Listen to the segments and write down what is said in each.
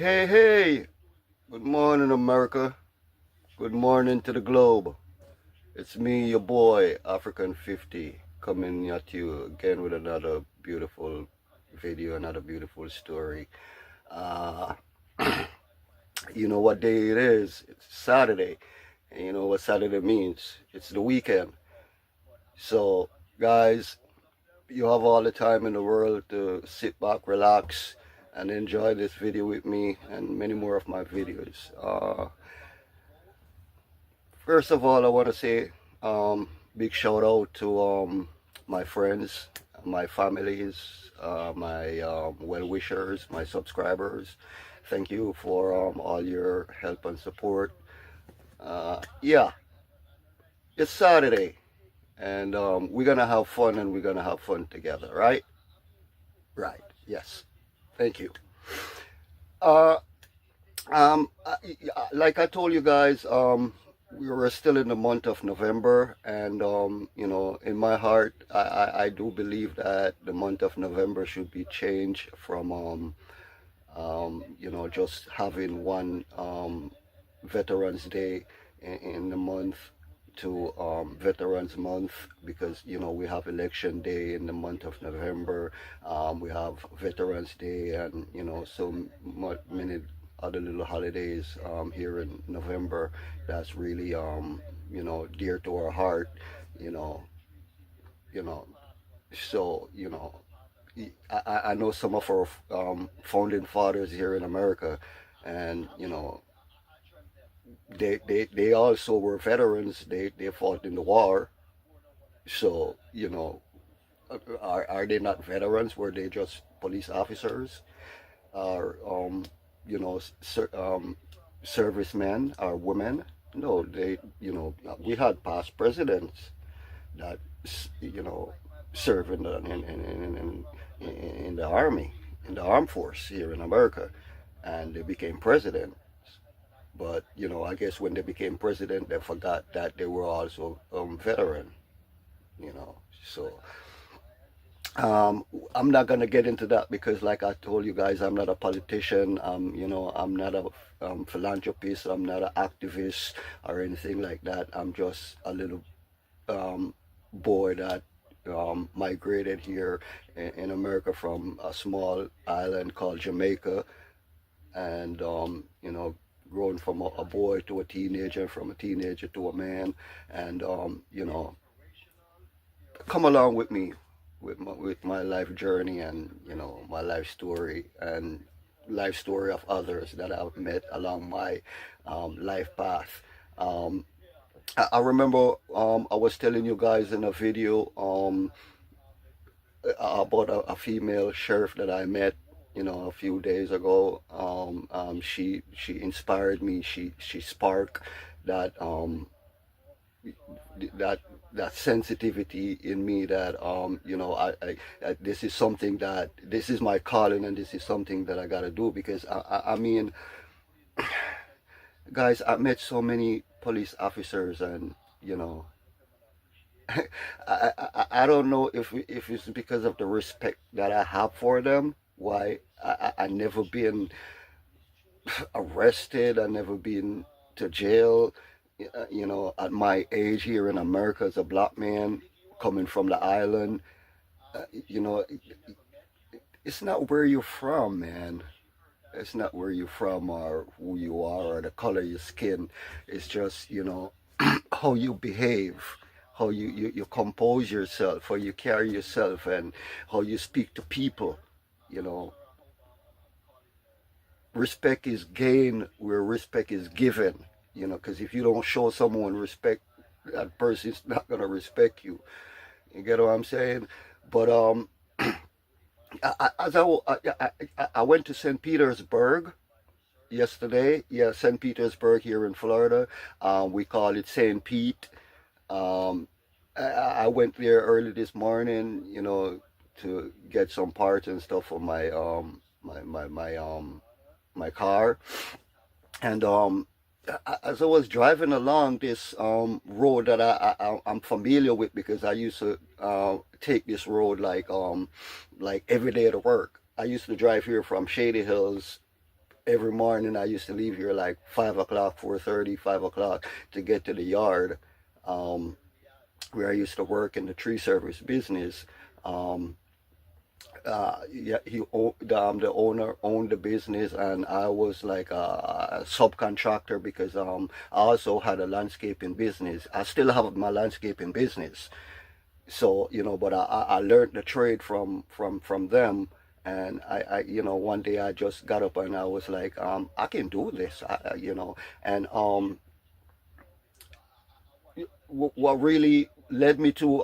Hey, hey! Good morning, America. Good morning to the globe. It's me, your boy, African 50, coming at you again with another beautiful video, another beautiful story. Uh, you know what day it is? It's Saturday. And you know what Saturday means? It's the weekend. So, guys, you have all the time in the world to sit back, relax, and enjoy this video with me and many more of my videos. First of all, I want to say big shout out to my friends, my families, my well wishers, my subscribers. Thank you for all your help and support. Yeah, it's Saturday, and we're gonna have fun, and we're gonna have fun together, right? Right. Yes. Thank you. Uh, like I told you guys, we were still in the month of November, and in my heart, I do believe that the month of November should be changed from just having one Veterans Day in the month to Veterans Month, because we have Election Day in the month of November. We have Veterans Day, and so many other little holidays here in November that's really dear to our heart. You know, you know. So I know some of our founding fathers here in America, and they also were veterans. They fought in the war. So are they not veterans? Were they just police officers? Or servicemen or women? No, we had past presidents that you know serve in the army, in the armed force here in America, and they became president. But I guess when they became president, they forgot that they were also veteran. So I'm not gonna get into that because, like I told you guys, I'm not a politician. I'm not a philanthropist. I'm not an activist or anything like that. I'm just a little boy that migrated here in America from a small island called Jamaica, and grown from a boy to a teenager, from a teenager to a man, and come along with me with my life journey, and my life story, and life story of others that I've met along my life path. Um, I remember I was telling you guys in a video about a female sheriff that I met, a few days ago. She inspired me. She sparked that that that sensitivity in me, that this is something, that this is my calling, and this is something that I gotta do, because I mean, guys, I met so many police officers, and I don't know if it's because of the respect that I have for them, why I never been arrested. I never been to jail. At my age here in America as a black man coming from the island, you know, it's not where you're from, man. It's not where you're from or who you are or the color of your skin. It's just, how you behave, how you compose yourself, how you carry yourself, and how you speak to people. You know, respect is gained where respect is given. Because if you don't show someone respect, that person's not gonna respect you. You get what I'm saying? But as I went to St. Petersburg yesterday. Yeah, St. Petersburg here in Florida. We call it St. Pete. Um, I went there early this morning, to get some parts and stuff for my car. And as I was driving along this road that I'm familiar with, because I used to take this road like every day to work. I used to drive here from Shady Hills every morning I used to leave here like 5 o'clock, 4:30, 5 o'clock to get to the yard, um, where I used to work in the tree service business. Um, yeah, the owner owned the business, and I was like a subcontractor because I also had a landscaping business. I still have my landscaping business, so but I learned the trade from them. And one day I just got up and I was like, I can do this. And what really led me to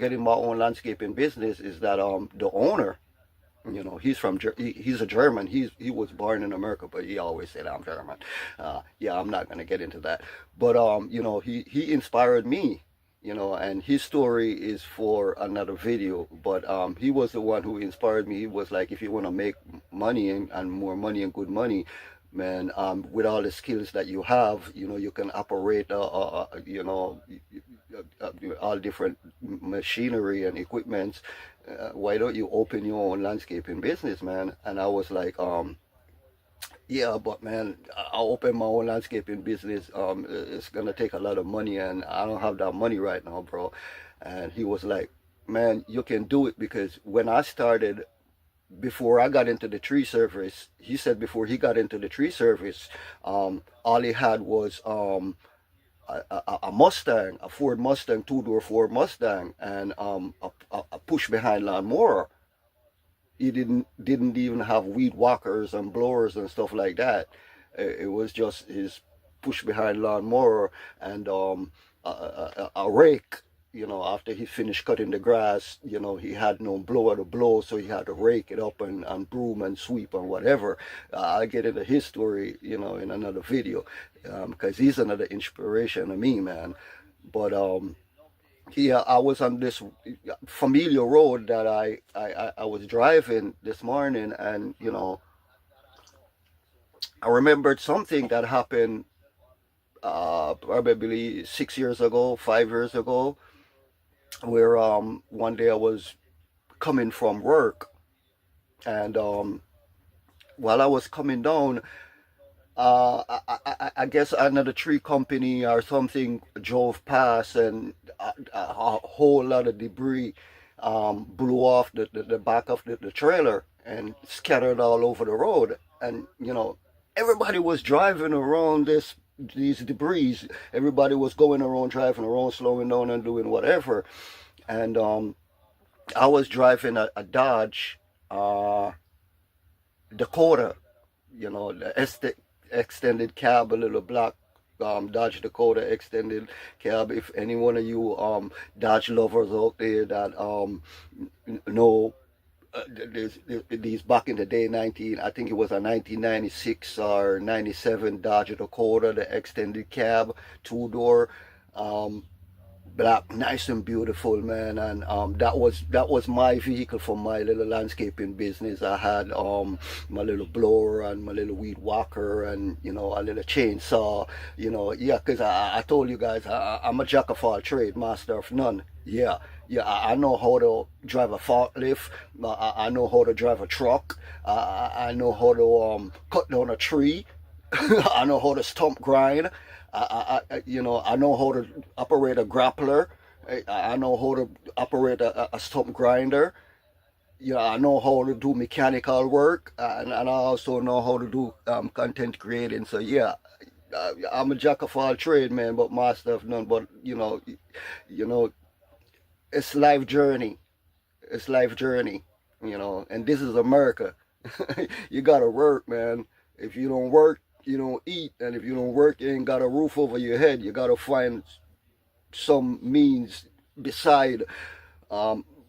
getting my own landscaping business is that the owner, he's a German. He was born in America, but he always said I'm German. Yeah, I'm not gonna get into that. But he inspired me. And his story is for another video. But he was the one who inspired me. He was like, if you want to make money and more money and good money, man, with all the skills that you have, you can operate, all different machinery and equipment. Why don't you open your own landscaping business, man? And I was like, yeah, but man, I open my own landscaping business. It's gonna take a lot of money, and I don't have that money right now, bro. And he was like, man, you can do it, because when I started, before I got into the tree service, he said before he got into the tree service, all he had was a Mustang, a Ford Mustang, two-door Ford Mustang, and a push-behind lawnmower. He didn't even have weed whackers and blowers and stuff like that. It was just his push-behind lawnmower and a rake. After he finished cutting the grass, he had no blower to blow, so he had to rake it up and broom and sweep and whatever. I'll get into his story, in another video, because he's another inspiration to me, man. But yeah, I was on this familiar road that I was driving this morning, and I remembered something that happened probably 6 years ago, 5 years ago, where one day I was coming from work, and while I was coming down, I guess another tree company or something drove past, and a whole lot of debris blew off the back of the trailer and scattered all over the road. And everybody was driving around these debris. Everybody was going around, driving around, slowing down and doing whatever. And I was driving a Dodge Dakota, the extended cab, a little black Dodge Dakota extended cab. If any one of you Dodge lovers out there that know, these back in the day, I think it was a 1996 or 97 Dodge Dakota, the extended cab, two-door, black, nice and beautiful, man. And that was my vehicle for my little landscaping business. I had my little blower and my little weed whacker and a little chainsaw. Yeah, because I told you guys, I'm a jack of all trade, master of none. Yeah. Yeah, I know how to drive a forklift. I know how to drive a truck. I know how to cut down a tree. I know how to stump grind. I know how to operate a grappler. I know how to operate a stump grinder. I know how to do mechanical work, and I also know how to do content creating. So yeah, I'm a jack of all trade, man, but master of none. But you know, it's life journey. It's life journey. And this is America. You gotta work, man. If you don't work, you don't eat, and if you don't work, you ain't got a roof over your head. You gotta find some means beside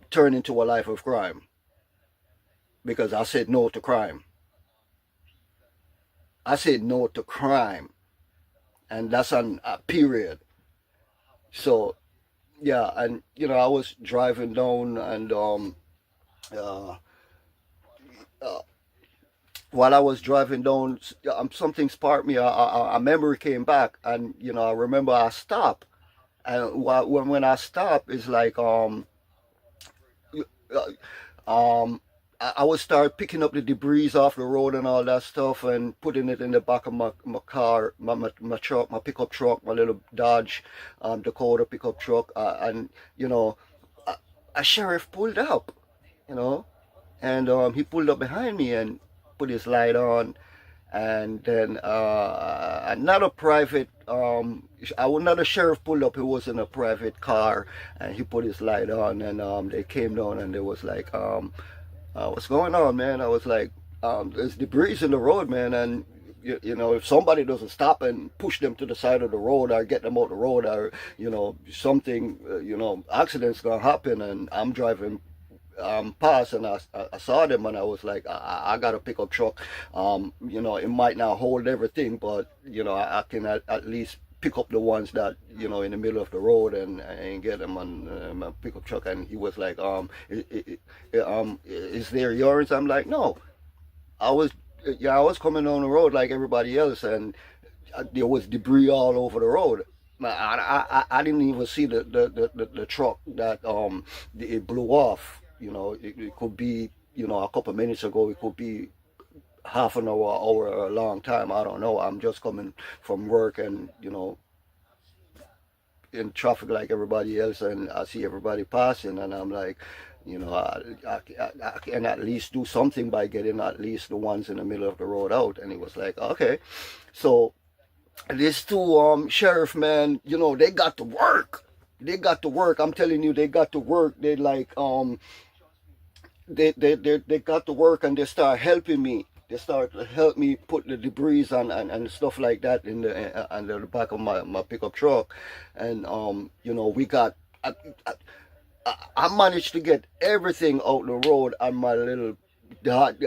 turning to a life of crime. Because I said no to crime. I said no to crime, and that's on a period. So yeah, and I was driving down, and uh, uh, while I was driving down, something sparked me. A memory came back, and I remember I stopped, and when I stopped, it's like uh, um I would start picking up the debris off the road and all that stuff and putting it in the back of my car, my truck, my pickup truck, my little Dodge Dakota pickup truck. And, a, a sheriff pulled up, you know, and he pulled up behind me and put his light on. And then another private, another sheriff pulled up. He was in a private car, and he put his light on, and they came down, and they was like, what's going on, man? I was like, there's debris in the road, man, and if somebody doesn't stop and push them to the side of the road or get them out the road, or something, accidents gonna happen, and I'm driving past, and I saw them, and I was like, I got a pickup truck. It might not hold everything, but I can at least pick up the ones that in the middle of the road and get them on my pickup truck. And he was like, is there yours? I'm like, no, I was I was coming on the road like everybody else, and there was debris all over the road. I didn't even see the truck that it blew off. It could be a couple of minutes ago. It could be half an hour or a long time. I don't know. I'm just coming from work, and in traffic like everybody else, and I see everybody passing, and I'm like, I can at least do something by getting at least the ones in the middle of the road out. And he was like, okay. So these two sheriff man, they got to work. They got to work. I'm telling you, they got to work. They like they got to work, and they start helping me. They start to help me put the debris and stuff like that in the back of my pickup truck. And we got I managed to get everything out the road on my little and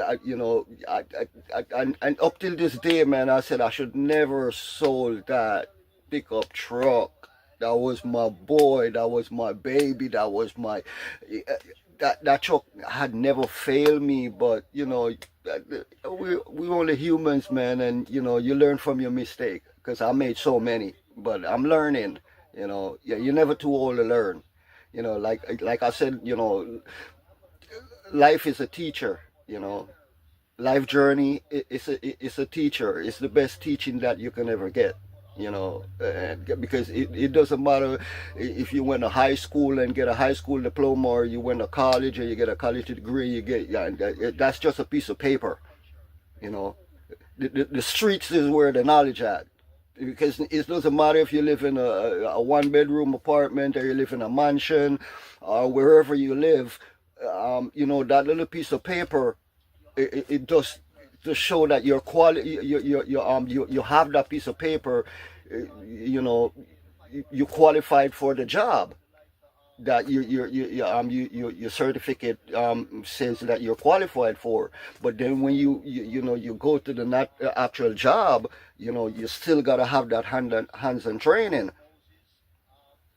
up till this day, man, I said I should never sold that pickup truck. That was my boy. That was my baby. That was my that truck had never failed me. But we only humans, man, and you learn from your mistake. Because I made so many, but I'm learning. Yeah, you're never too old to learn. Like I said, life is a teacher. Life journey is a teacher. It's the best teaching that you can ever get. Because it doesn't matter if you went to high school and get a high school diploma, or you went to college and you get a college degree. That's just a piece of paper. The streets is where the knowledge at. Because it doesn't matter if you live in a one-bedroom apartment, or you live in a mansion, or wherever you live. That little piece of paper, it does to show that your quality, you have that piece of paper. You qualified for the job. That your certificate says that you're qualified for. But then when you go to the actual job, you still gotta have that hands-on training.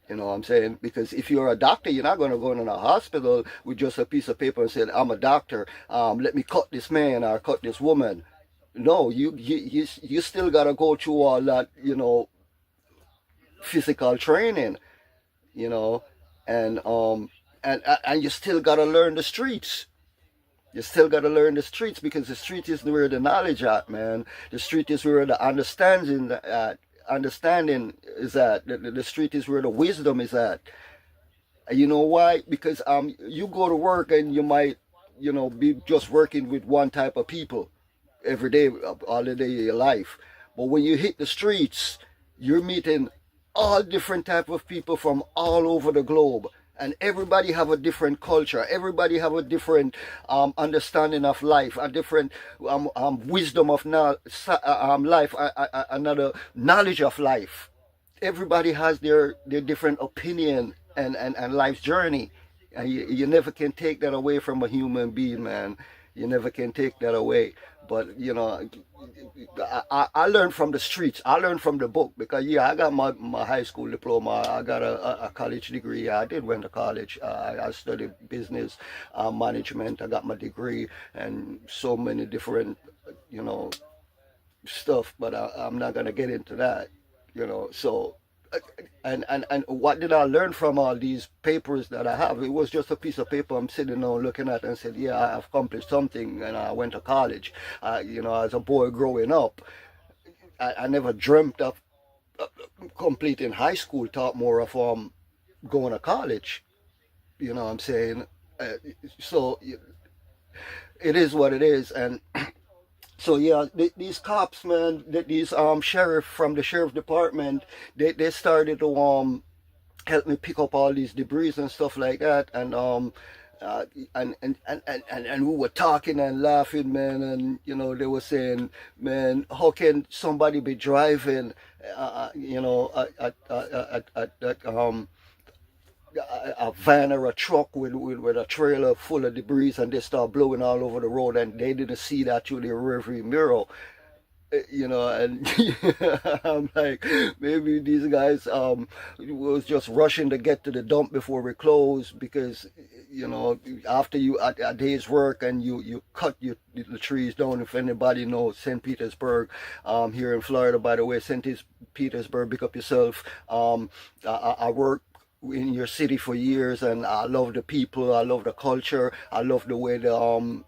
You know what I'm saying? Because if you're a doctor, you're not going to go in a hospital with just a piece of paper and say, I'm a doctor. Let me cut this man or cut this woman. No, you still got to go through all that, physical training, and you still got to learn the streets. You still got to learn the streets, because the street is where the knowledge at, man. The street is where the understanding is at. The street is where the wisdom is at. And you know why? Because you go to work and you might be just working with one type of people every day, all the day of your life. But when you hit the streets, you're meeting all different type of people from all over the globe. And everybody have a different culture. Everybody have a different understanding of life, a different wisdom of life, another knowledge of life. Everybody has their different opinion and life's journey. And you never can take that away from a human being, man. You never can take that away. But I learned from the streets. I learned from the book, because I got my high school diploma. I got a college degree. I did went to college. I studied business management. I got my degree and so many different stuff. But I'm not gonna get into that. So And what did I learn from all these papers that I have? It was just a piece of paper I'm sitting now looking at and said, yeah, I've accomplished something, and I went to college. As a boy growing up, I never dreamt of uh, completing high school. Thought more of going to college. You know what I'm saying? Uh, so it is what it is, and so yeah, these cops, man, these sheriff from the sheriff department, they started to help me pick up all these debris and stuff like that, uh, and we were talking and laughing, man, and they were saying, man, how can somebody be driving, a van or a truck with a trailer full of debris, and they start blowing all over the road, and they didn't see that through their rearview mirror. And I'm like, maybe these guys was just rushing to get to the dump before we close, because after you a day's work and you cut the trees down. If anybody knows St. Petersburg, here in Florida, by the way, St. Petersburg, pick up yourself. I work in your city for years, and I love the people, I love the culture, I love the way the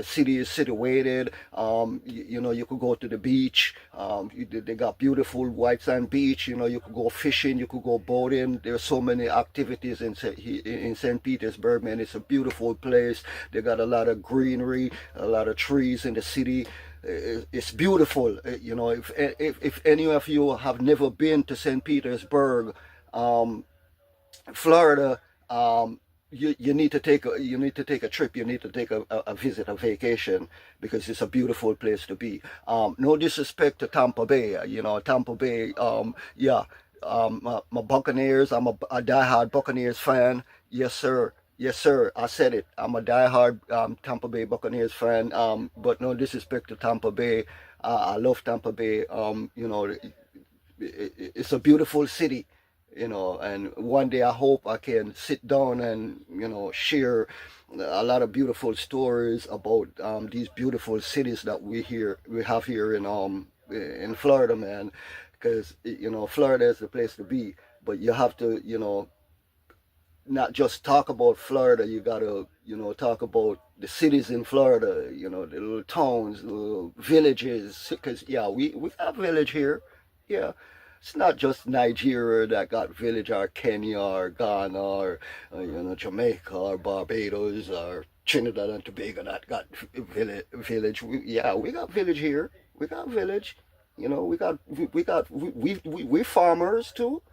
city is situated. You could go to the beach. They got beautiful white sand beach. You could go fishing, you could go boating. There's so many activities in St. Petersburg, man. It's a beautiful place. They got a lot of greenery, a lot of trees in the city. It's beautiful. If any of you have never been to St. Petersburg, Florida, you need to take a trip. You need to take a visit, a vacation, because it's a beautiful place to be. No disrespect to Tampa Bay. Tampa Bay. Yeah. My Buccaneers. I'm a diehard Buccaneers fan. Yes, sir. Yes, sir. I said it. I'm a diehard Tampa Bay Buccaneers fan. But no disrespect to Tampa Bay. I love Tampa Bay. It's a beautiful city. And one day I hope I can sit down and share a lot of beautiful stories about these beautiful cities that we have here in Florida, man. Because Florida is the place to be, but you have to not just talk about Florida. You gotta talk about the cities in Florida, the little towns, the little villages. Because yeah, we have village here. Yeah, it's not just Nigeria that got village, or Kenya, or Ghana, or Jamaica, or Barbados, or Trinidad and Tobago that got village. We got village here. We got village. We farmers too.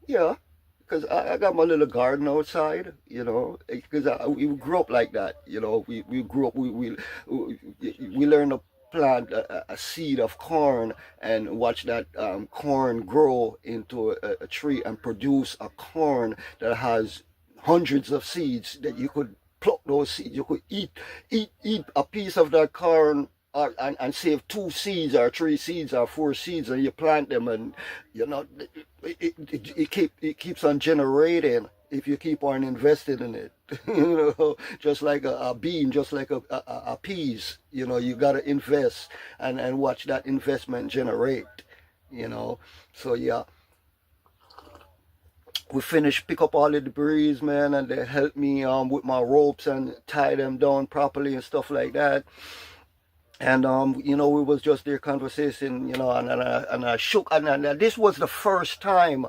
Yeah, because I got my little garden outside, because we grew up like that. We grew up, we learned to plant a seed of corn and watch that corn grow into a tree and produce a corn that has hundreds of seeds that you could pluck those seeds. You could eat a piece of that corn, and save two seeds or three seeds or four seeds, and you plant them, and it keeps on generating if you keep on investing in it. Just like a bean, just like a peas. You gotta invest and watch that investment generate. So yeah, we finished, pick up all the debris, man, and they helped me with my ropes and tie them down properly and stuff like that. And we was just there conversation, and I shook, and this was the first time.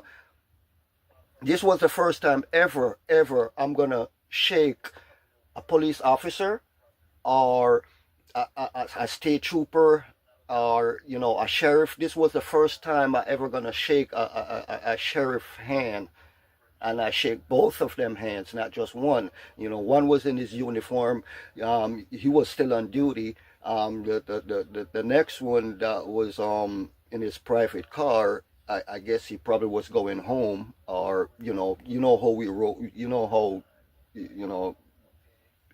This was the first time ever I'm gonna shake a police officer, or a state trooper, or a sheriff. This was the first time I ever gonna shake a sheriff hand, and I shake both of them hands, not just one. One was in his uniform. He was still on duty. The next one that was in his private car, I guess he probably was going home, or how we roll, how you know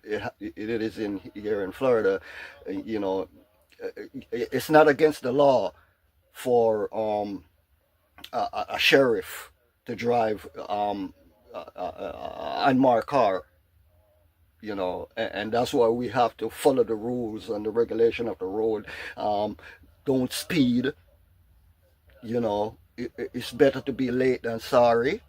it is in here in Florida. It's not against the law for a sheriff to drive unmarked car. And that's why we have to follow the rules and the regulation of the road. Don't speed, it's better to be late than sorry,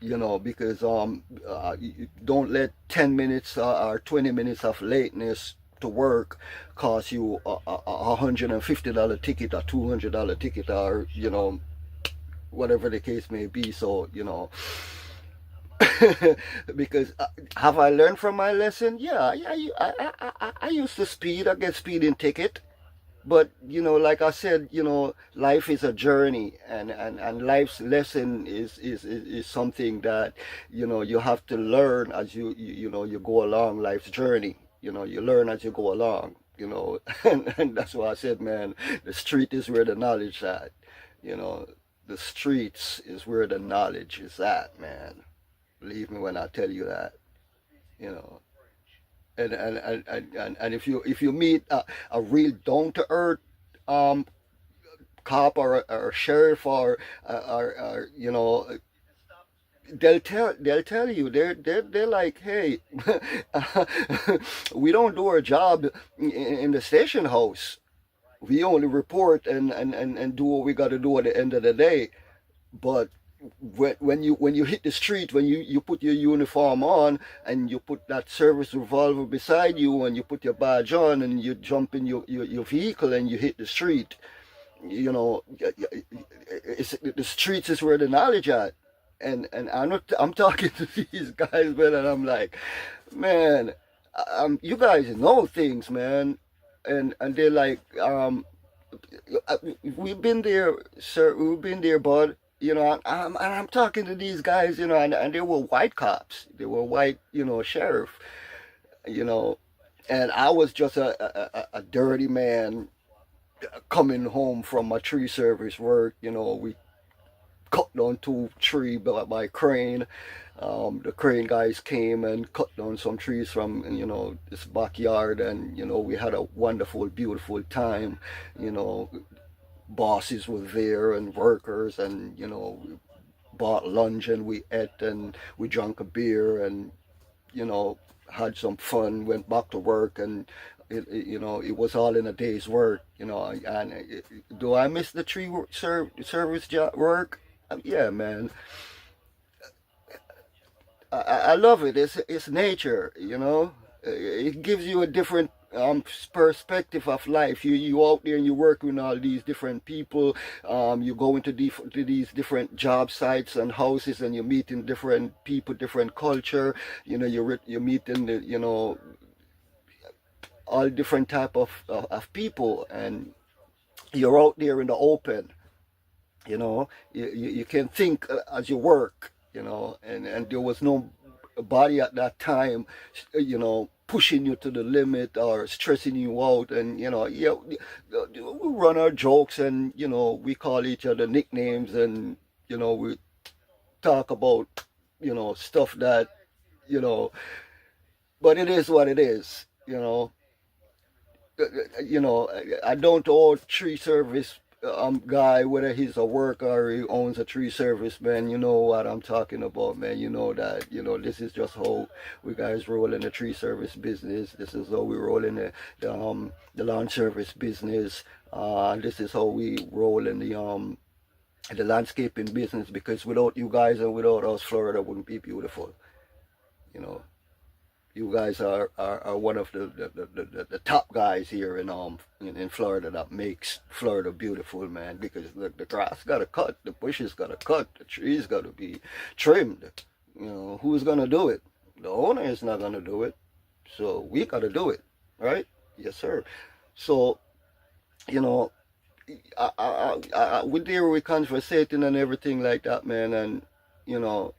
because don't let 10 minutes or 20 minutes of lateness to work cost you $150 ticket or $200 ticket, or whatever the case may be. So because have I learned from my lesson? Yeah, I used to speed. I get speeding ticket. But like I said, life is a journey, and life's lesson is something that you have to learn as you go along life's journey. You learn as you go along. And that's why I said, man, the street is where the knowledge at. You know, the streets is where the knowledge is at, man. Believe me when I tell you that. You know, and if you meet a real down to earth um cop or sheriff or they'll tell you they're like, hey, we don't do our job in the station house. We only report and do what we got to do at the end of the day. But when you hit the street, when you put your uniform on and you put that service revolver beside you and you put your badge on and you jump in your vehicle and you hit the street, the streets is where the knowledge at. And I'm talking to these guys, man, and I'm like, man, you guys know things, man. And they're like, we've been there, sir. We've been there, bud. And I'm talking to these guys, and they were white cops. They were white, sheriff, you know, and I was just a dirty man coming home from my tree service work. We cut down two tree by crane. The crane guys came and cut down some trees from this backyard, and we had a wonderful, beautiful time. You know, bosses were there and workers, and we bought lunch and we ate and we drank a beer and had some fun. Went back to work, and it was all in a day's work. And do I miss the tree service job work? Yeah, man. I love it. It's nature. It gives you a different perspective of life. You out there and you work with all these different people. You go into to these different job sites and houses, and you meet in different people, different culture. You meet in the all different type of people, and you're out there in the open. You can think as you work. And there was no body at that time, pushing you to the limit or stressing you out. And yeah, we run our jokes, and we call each other nicknames, and we talk about stuff that you know but it is what it is. I don't owe tree service guy, whether he's a worker or he owns a tree service, man. You know what I'm talking about, man. You know that this is just how we guys roll in the tree service business. This is how we roll in the lawn service business. This is how we roll in the landscaping business, because without you guys and without us, Florida wouldn't be beautiful. you know you guys are one of the top guys here in Florida that makes Florida beautiful, man. Because the grass gotta cut, the bushes gotta cut, the trees gotta be trimmed. Who's gonna do it? The owner is not gonna do it, so we gotta do it, right? Yes, sir. So you know, we there we conversating and everything like that, man, and you know.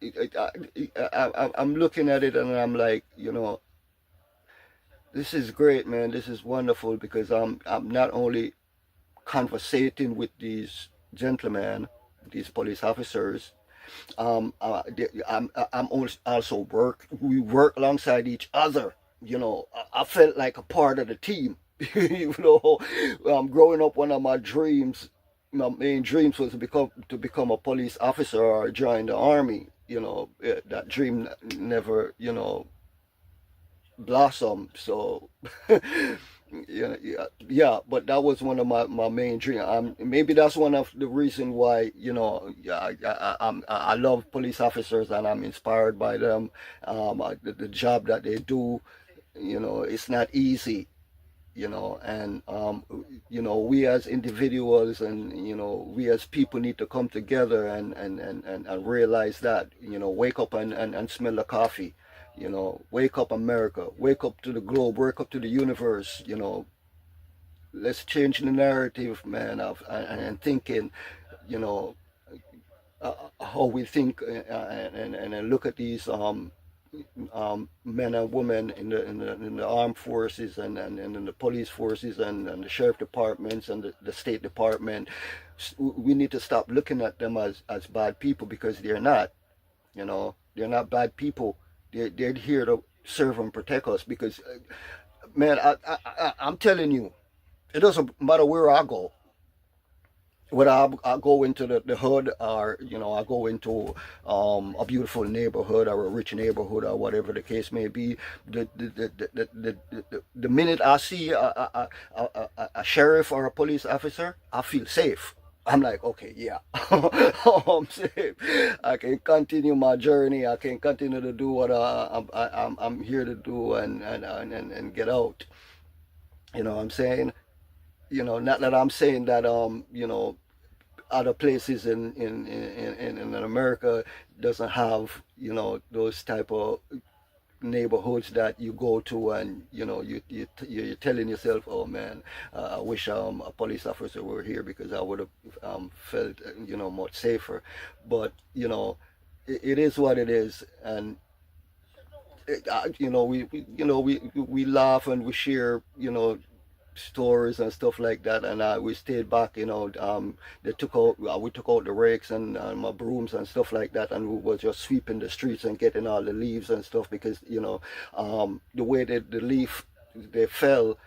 I'm looking at it and I'm like, this is great, man. This is wonderful, because I'm not only conversating with these gentlemen, these police officers. I'm also we work alongside each other. I felt like a part of the team. Growing up, one of my main dreams was to become a police officer or join the army. That dream never blossomed. So Yeah, but that was one of my main dreams. Maybe that's one of the reason why, yeah, I love police officers and I'm inspired by them. The job that they do, it's not easy, and we as individuals and we as people need to come together and realize that, wake up and smell the coffee. Wake up America, wake up to the globe, wake up to the universe. Let's change the narrative, man, of and thinking, you know, how we think, and look at these men and women in the armed forces and in the police forces and the sheriff departments and the State Department. We need to stop looking at them as bad people, because they're not. They're not bad people. They're here to serve and protect us. Because, man, I'm telling you, it doesn't matter where I go. Whether I go into the hood, or I go into a beautiful neighborhood or a rich neighborhood or whatever the case may be, the minute I see a sheriff or a police officer, I feel safe. I'm like, okay, yeah, I'm safe. I can continue my journey. I can continue to do what I'm here to do, and get out. You know what I'm saying? Not that I'm saying that other places in America doesn't have those type of neighborhoods that you go to, and you're telling yourself, oh man, I wish a police officer were here, because I would have felt much safer. But it is what it is. And we laugh and we share stories and stuff like that, and we stayed back. They took out we took out the rakes and my brooms and stuff like that, and we was just sweeping the streets and getting all the leaves and stuff, because the way that the leaf they fell,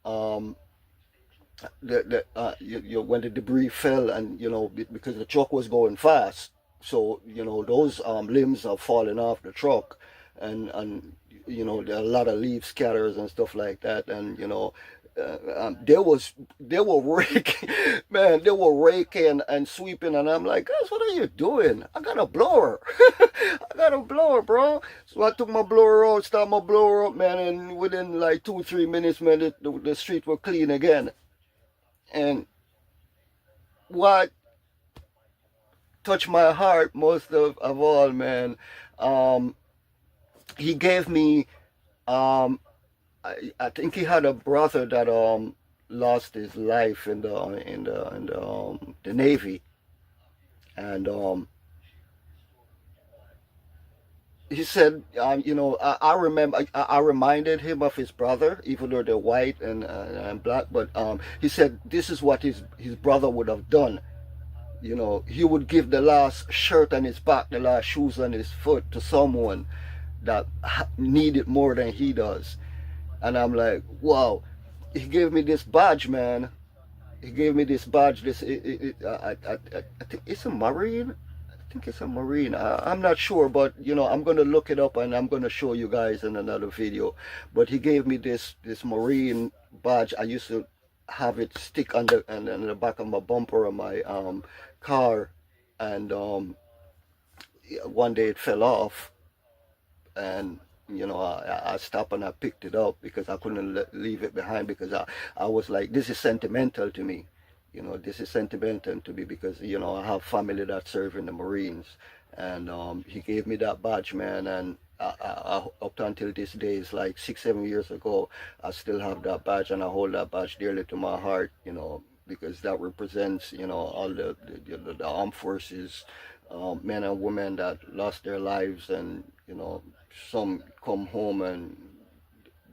um when the debris fell, and because the truck was going fast, so those limbs are falling off the truck, and there are a lot of leaf scatters and stuff like that. And they were raking, man, they were raking and sweeping, and I'm like, guys, what are you doing? I got a blower. I got a blower, bro. So I took my blower out, started my blower up, man, and within like 2 3 minutes, man, the street were clean again. And what touched my heart most of all, man, um, he gave me, um, I think he had a brother that lost his life in the Navy, and he said, I remember, I reminded him of his brother, even though they're white and black, but he said this is what his brother would have done. He would give the last shirt on his back, the last shoes on his foot to someone that needed more than he does. And I'm like, wow. He gave me this badge, man. He gave me this badge. I think it's a Marine. I think it's a Marine. I'm not sure, but I'm gonna look it up and I'm gonna show you guys in another video. But he gave me this Marine badge. I used to have it stick on the back of my bumper of my car, and one day it fell off, and I stopped and I picked it up, because I couldn't leave it behind, because I was like, this is sentimental to me. This is sentimental to me, because I have family that serve in the Marines. And he gave me that badge, man, and up until this day, it's like 6 7 years ago, I still have that badge, and I hold that badge dearly to my heart, because that represents all the armed forces, men and women that lost their lives, and some come home and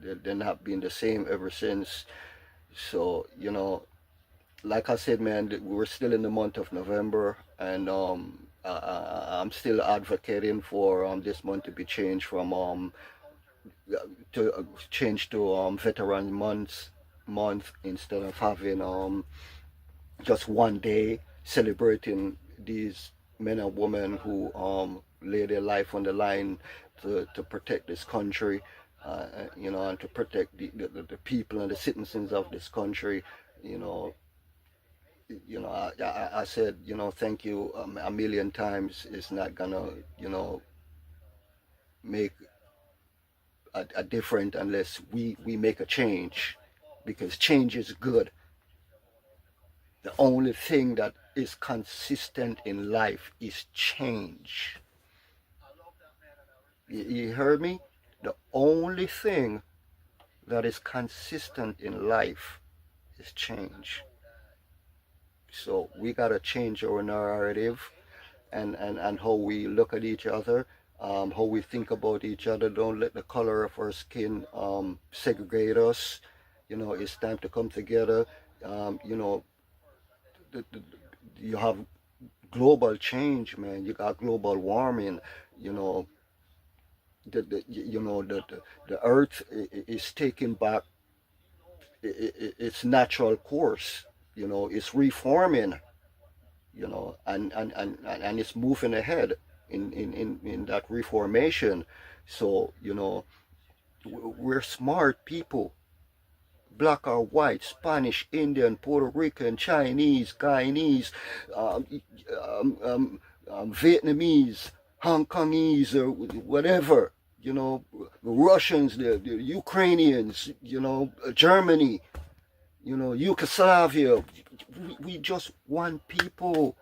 they're not been the same ever since. So like I said, man, we're still in the month of November, and I'm still advocating for this month to be changed from to change to Veteran month, instead of having just one day celebrating these men and women who lay their life on the line to protect this country. and to protect the people and the citizens of this country. You know, I said, thank you a million times. It's not gonna, make a difference unless we make a change, because change is good. The only thing that is consistent in life is change. You heard me? The only thing that is consistent in life is change. So we gotta change our narrative and how we look at each other, how we think about each other. Don't let the color of our skin segregate us. It's time to come together. The, the, you have global change, man. You got global warming. You know, the earth is taking back its natural course. It's reforming. And it's moving ahead in that reformation. So we're smart people, black or white, Spanish, Indian, Puerto Rican, Chinese, Guyanese, Vietnamese, Hong Kongese, or whatever, Russians, the Ukrainians, Germany, Yugoslavia. We just one people.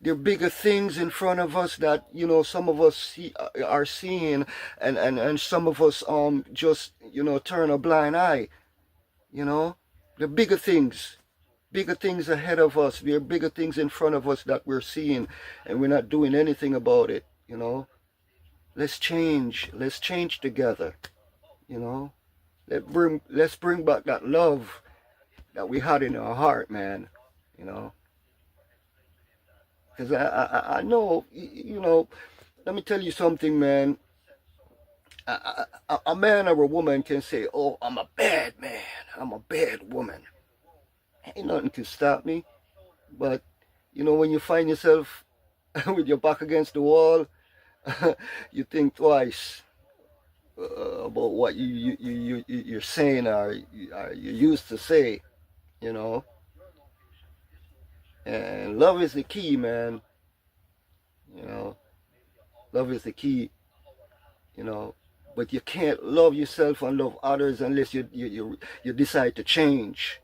There are bigger things in front of us that some of us are seeing, and some of us just turn a blind eye. There are bigger things ahead of us. There are bigger things in front of us that we're seeing, and we're not doing anything about it. Let's change together. Let's bring back that love that we had in our heart, man. Because I know, let me tell you something, man. A man or a woman can say, oh, I'm a bad man, I'm a bad woman. Ain't nothing can stop me. But, when you find yourself with your back against the wall, you think twice about what you're saying or you used to say, And love is the key, man. Love is the key. But you can't love yourself and love others unless you decide to change.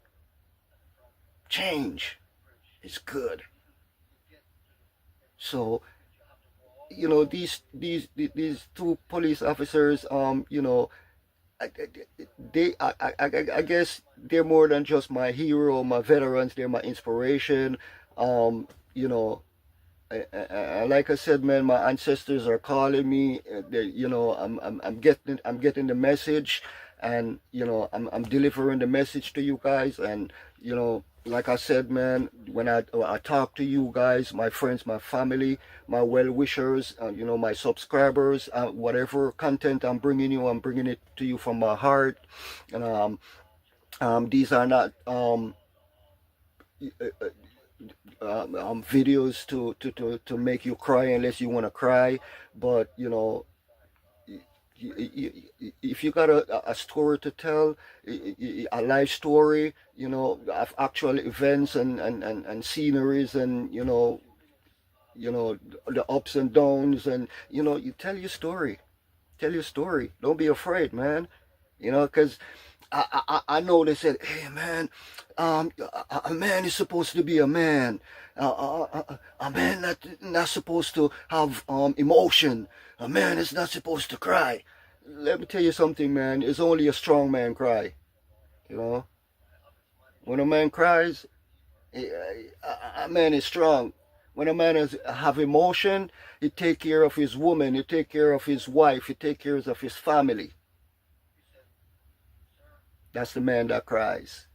Change is good. So, these two police officers, I guess they're more than just my hero, my veterans. They're my inspiration. Like I said, man, my ancestors are calling me. I'm getting the message, and I'm delivering the message to you guys. And like I said, man, when I talk to you guys, my friends, my family, my well-wishers, my subscribers, whatever content I'm bringing you, I'm bringing it to you from my heart. And these are not videos to make you cry unless you want to cry. But if you got a story to tell, a life story, of actual events and sceneries, and the ups and downs, and you tell your story. Don't be afraid, man. Because I know they said, hey, man, a man is supposed to be a man. A man not supposed to have emotion. A man is not supposed to cry. Let me tell you something, man. It's only a strong man cry. When a man cries, a man is strong. When a man have emotion, he take care of his woman, he take care of his wife, he take care of his family. That's the man that cries.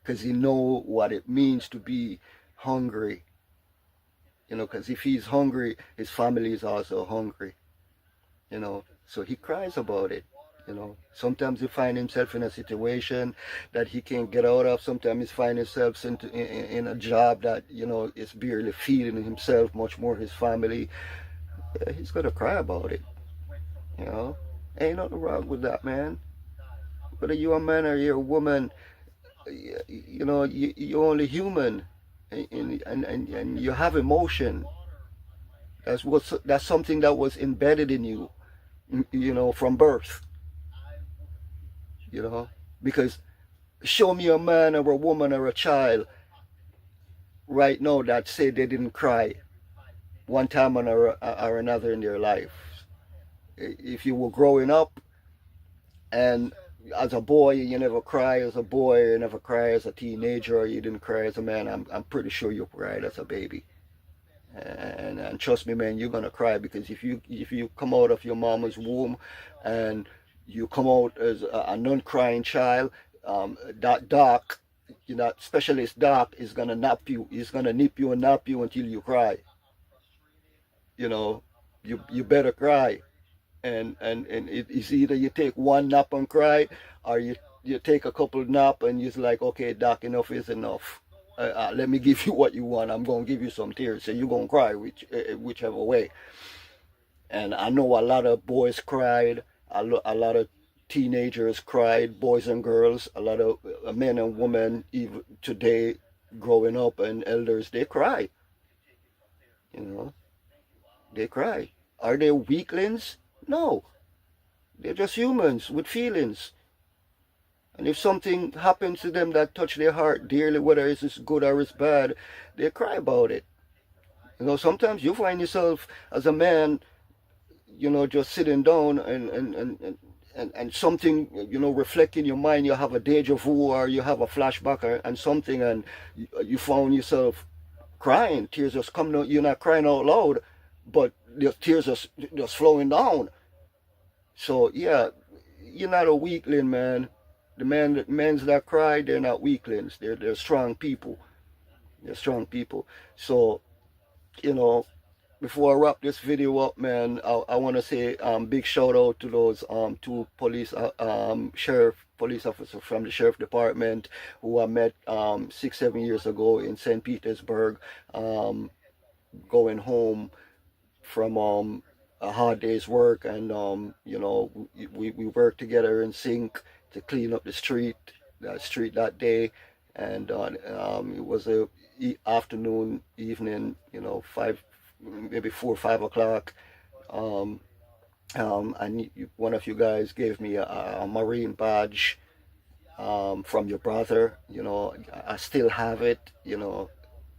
Because he know what it means to be hungry. Because if he's hungry, his family is also hungry. So he cries about it. Sometimes he finds himself in a situation that he can't get out of. Sometimes he finds himself in a job that, is barely feeding himself, much more his family. He's going to cry about it. You know, ain't nothing wrong with that, man. Whether you're a man or you're a woman, you know, you're only human, and you have emotion. That's something that was embedded in you, you know, from birth. You know, because show me a man or a woman or a child right now that say they didn't cry one time or another in their life. If you were growing up and as a boy you never cry as a boy, you never cry as a teenager, or you didn't cry as a man, I'm pretty sure you cried as a baby. And trust me, man, you're gonna cry, because if you come out of your mama's womb and you come out as a non-crying child, that doc, you know, specialist doc is gonna nap you. He's gonna nip you and nap you until you cry. You know, you better cry, and it's either you take one nap and cry, or you take a couple nap and you're like, okay, doc, enough is enough. Let me give you what you want. I'm gonna give you some tears, so you're gonna cry, whichever way. And I know a lot of boys cried, a lot of teenagers cried, boys and girls, a lot of men and women, even today, growing up and elders, they cry. You know, they cry. Are they weaklings? No, they're just humans with feelings. And if something happens to them that touch their heart dearly, whether it's good or it's bad, they cry about it. You know, sometimes you find yourself as a man, you know, just sitting down and something, you know, reflect in your mind. You have a deja vu or you have a flashback and something, and you found yourself crying. Tears just coming out. You're not crying out loud, but the tears just flowing down. So yeah, you're not a weakling, man. The men's that cry, they're not weaklings. They're strong people. They're strong people. So, you know, before I wrap this video up, man, I want to say big shout out to those two police officers from the sheriff department who I met 6 7 years ago in St. Petersburg, um, going home from a hard day's work, and you know, we worked together in sync to clean up that street that day, and it was a afternoon, evening, you know, maybe 4 or 5 o'clock. Um, and one of you guys gave me a Marine badge from your brother. You know, I still have it. You know,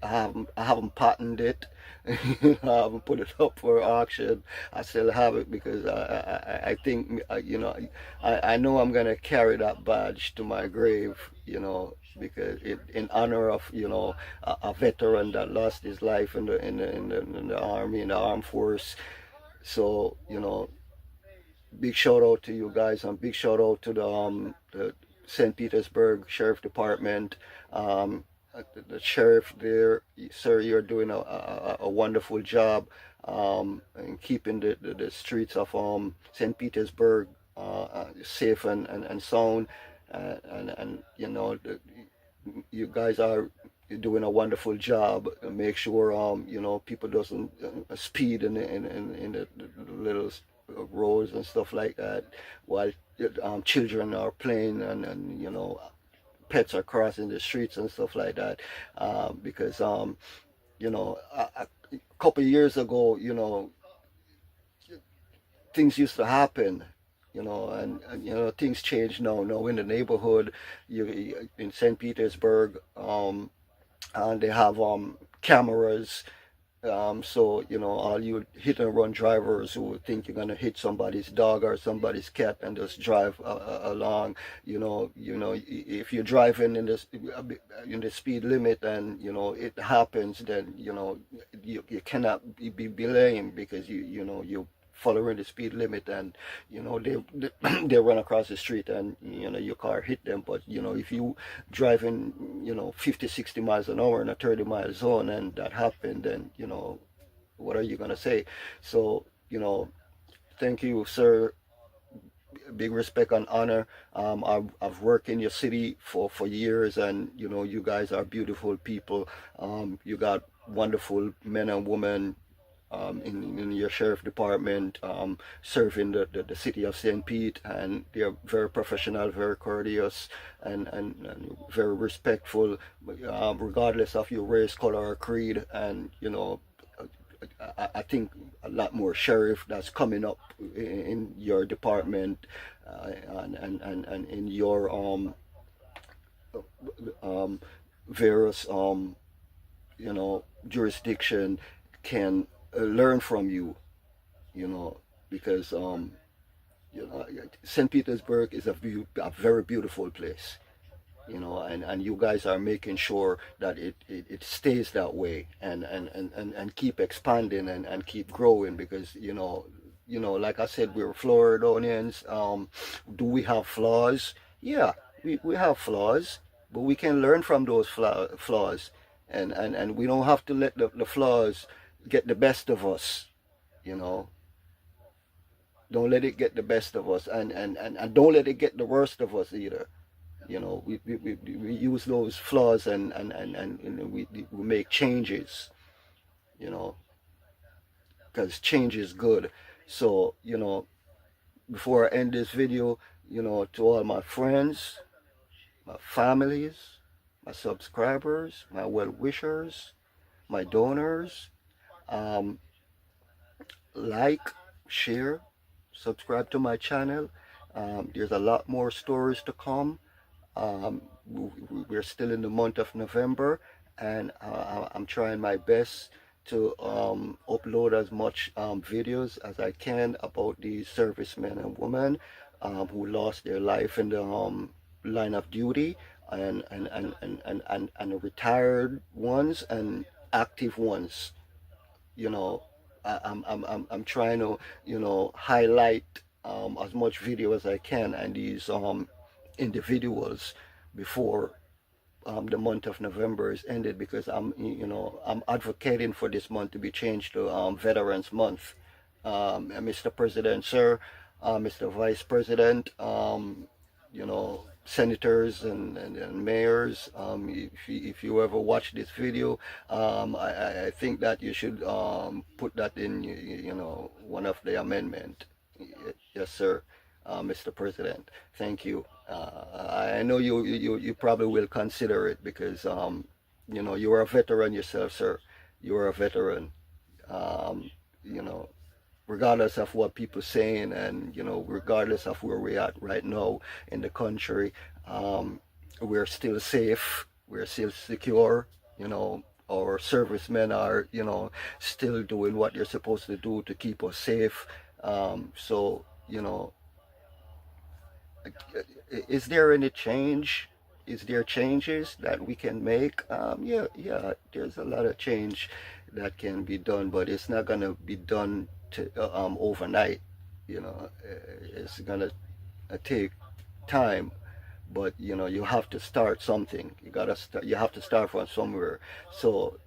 I haven't patented it. I haven't put it up for auction. I still have it because I think you know, I know I'm gonna carry that badge to my grave. You know, because in honor of, you know, a veteran that lost his life in the army, in the armed force. So, you know, big shout out to you guys, and big shout out to the St. Petersburg Sheriff Department. Um, the sheriff there, sir, you're doing a wonderful job in keeping the streets of St. Petersburg safe and sound. And you know, you guys are doing a wonderful job. Make sure you know, people doesn't speed in the little roads and stuff like that, while children are playing, and you know, pets are crossing the streets and stuff like that, because you know, a couple of years ago, you know, things used to happen, you know, and you know, things change now. Now in the neighborhood, you in St. Petersburg, and they have cameras. So, you know, all you hit and run drivers who think you're gonna hit somebody's dog or somebody's cat and just drive along, if you're driving in the speed limit, and you know it happens, then you know you cannot be blamed, because you know you following the speed limit, and you know they run across the street, and you know your car hit them. But you know, if you driving, you know, 50 60 miles an hour in a 30-mile zone, and that happened, then you know, what are you gonna say? So, you know, thank you, sir. Big respect and honor. I've worked in your city for years, and you know, you guys are beautiful people. You got wonderful men and women in your sheriff department, serving the city of St. Pete, and they're very professional, very courteous, and very respectful, regardless of your race, color, or creed. And I think a lot more sheriff that's coming up in your department, and in your various jurisdiction can learn from you, because St. Petersburg is a very beautiful place, and you guys are making sure that it stays that way, and keep expanding, and keep growing, because like I said, we're Floridonians. Do we have flaws? Yeah, we have flaws, but we can learn from those flaws, and we don't have to let the flaws get the best of us. Don't let it get the best of us, and don't let it get the worst of us either. We use those flaws, and we make changes, because change is good. So, before I end this video, to all my friends, my families, my subscribers, my well-wishers, my donors, like, share, subscribe to my channel. There's a lot more stories to come. We're still in the month of November, and I'm trying my best to upload as much videos as I can about these servicemen and women who lost their life in the line of duty, and the retired ones and active ones. I'm trying to highlight as much video as I can, and these individuals before the month of November is ended, because I'm advocating for this month to be changed to Veterans Month. Mr. President, sir, Mr. Vice President, senators and mayors, if you ever watch this video, I think that you should put that in one of the amendment. Yes, sir. Mr. President, thank you. I know you probably will consider it, because you are a veteran yourself, sir. You are a veteran. Regardless of what people saying, and regardless of where we're at right now in the country, we're still safe. We're still secure. Our servicemen are still doing what they're supposed to do to keep us safe. So is there any change? Is there changes that we can make? Yeah, there's a lot of change that can be done, but it's not gonna be done overnight. It's gonna take time, but you have to start something. You have to start from somewhere. So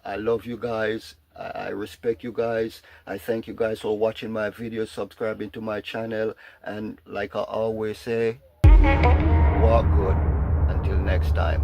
I love you guys. I respect you guys. I thank you guys for watching my videos, subscribing to my channel, and like I always say, walk good. Until next time.